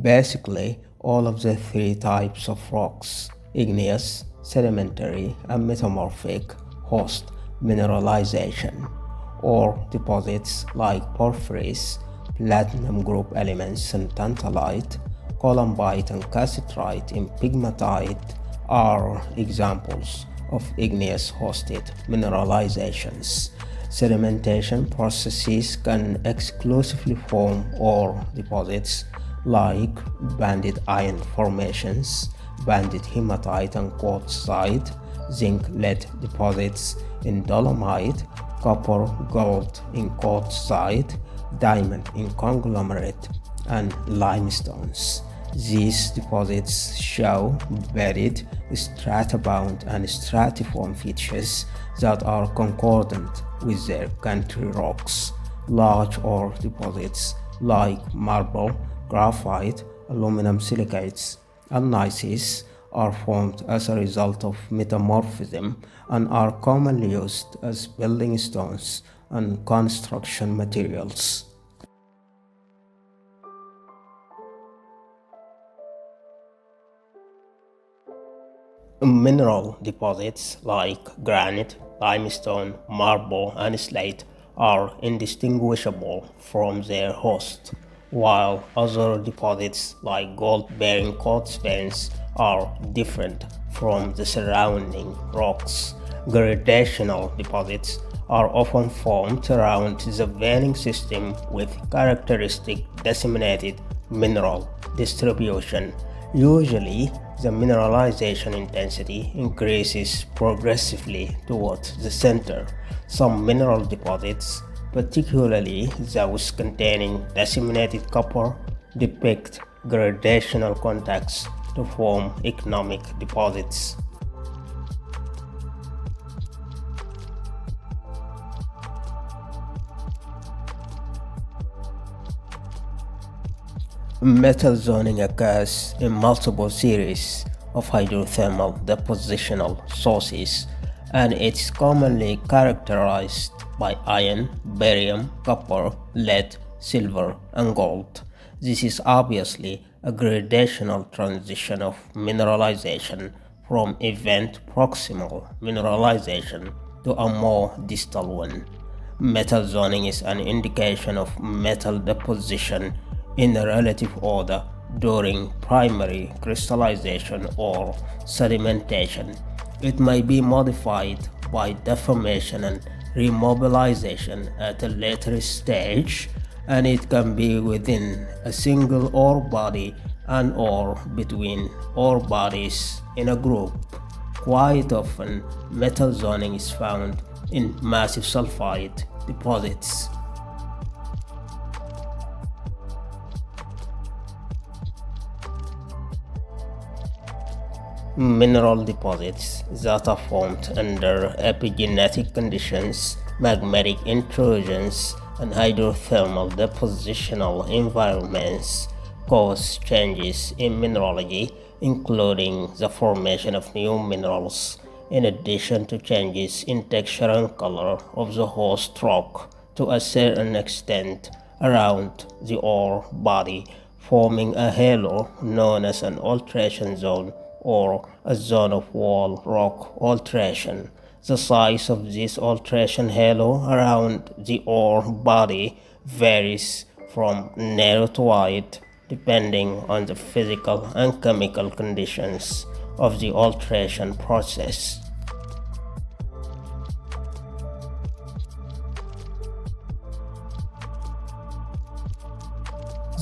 Basically, all of the three types of rocks, igneous, sedimentary, and metamorphic, host mineralization, or deposits like porphyries, platinum group elements in tantalite, columbite, and cassiterite in pegmatite are examples of igneous hosted mineralizations. Sedimentation processes can exclusively form ore deposits like banded iron formations, banded hematite and quartzite, zinc-lead deposits in dolomite, copper gold in quartzite, diamond in conglomerate, and limestones. These deposits show varied stratabound and stratiform features that are concordant with their country rocks. Large ore deposits like marble, graphite, aluminum silicates, and gneisses are formed as a result of metamorphism and are commonly used as building stones and construction materials. Mineral deposits like granite, limestone, marble, and slate are indistinguishable from their host, while other deposits like gold-bearing quartz veins are different from the surrounding rocks. Gradational deposits are often formed around the veining system with characteristic disseminated mineral distribution. Usually, the mineralization intensity increases progressively towards the center. Some mineral deposits, particularly those containing disseminated copper, depict gradational contacts to form economic deposits. Metal zoning occurs in multiple series of hydrothermal depositional sources, and it's commonly characterized by iron, barium, copper, lead, silver, and gold. This is obviously a gradational transition of mineralization from event proximal mineralization to a more distal one. Metal zoning is an indication of metal deposition in a relative order during primary crystallization or sedimentation. It may be modified by deformation and remobilization at a later stage, and it can be within a single ore body and or between ore bodies in a group. Quite often, metal zoning is found in massive sulfide deposits. Mineral deposits that are formed under epigenetic conditions, magmatic intrusions, and hydrothermal depositional environments cause changes in mineralogy, including the formation of new minerals, in addition to changes in texture and color of the host rock to a certain extent around the ore body, forming a halo known as an alteration zone or a zone of wall rock alteration. The size of this alteration halo around the ore body varies from narrow to wide depending on the physical and chemical conditions of the alteration process.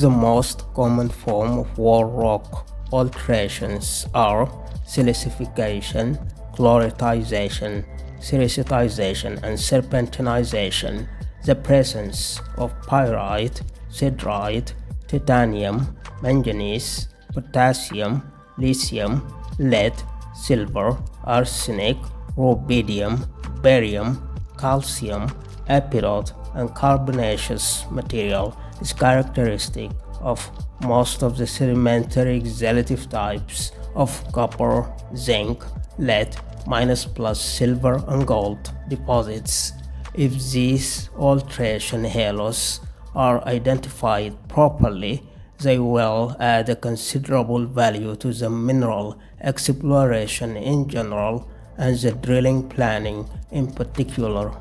The most common form of wall rock alterations are silicification, chloritization, sericitization, and serpentinization. The presence of pyrite, siderite, titanium, manganese, potassium, lithium, lead, silver, arsenic, rubidium, barium, calcium, epirot, and carbonaceous material is characteristic of most of the sedimentary exhalative types of copper, zinc, lead, minus plus silver and gold deposits. If these alteration halos are identified properly, They will add a considerable value to the mineral exploration in general and the drilling planning in particular.